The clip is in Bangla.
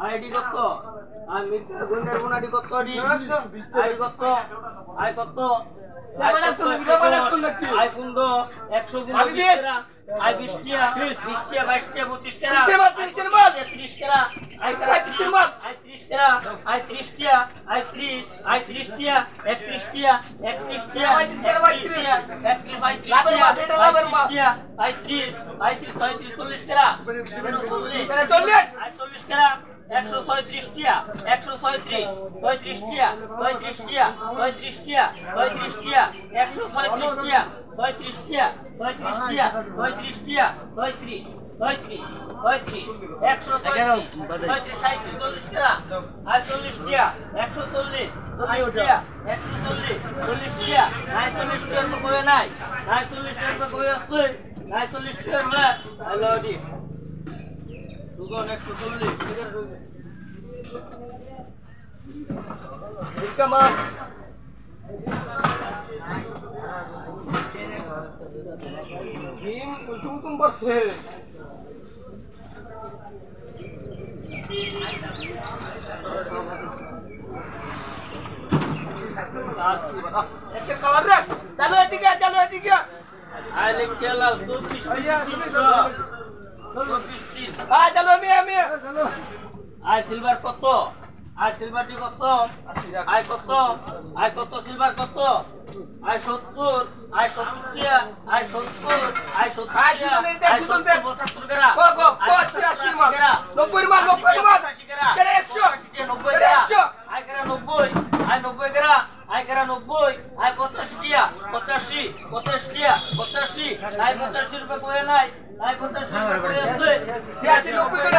আইডি কত? আর মিটার গুন্ডার মুনাডি কত ডি? আইডি কত? আই কত? আই 100 গুণ 20 টাকা। আই 20 টাকা 22 টাকা 25 টাকা। 30 টাকা। আই 30 টাকা। আই 30 টাকা। আই 30 টাকা। আই 30 আই 30 টাকা 31 টাকা 31 টাকা 31 টাকা 31 আই 30 আই 30 40 টাকা 40 আই 40 টাকা 136 টাকা 136 35 টাকা 35 টাকা 35 টাকা 35 টাকা 136 টাকা 35 টাকা 35 টাকা 35 টাকা 35 35 35 136 35 40 টাকা আর 40 টাকা 140 40 টাকা 140 40 টাকা নাই 40 টাকা কই নাই নাই 40 টাকা কই আছে নাই 40 টাকা হ্যালো ডি সুজন 140 Ika mas. Game usung berse. Chalo etiga. Alik kela subis. Ah, chalo mia. Ah, silver koto. I silver D কত? আই কত? আই কত সিলভার কত? আই 70 আই 70 টাকা আই 70 আই 70 আই 75 টাকা গো 80 মাল 90 মাল 80 টাকা 90 টাকা আই করা 90 আই 90 টাকা আই করা 90 আই 85 টাকা 85 টাকা 85 আই 85 রুপে কই নাই আই 85 রুপে কই আছে 80 90 টাকা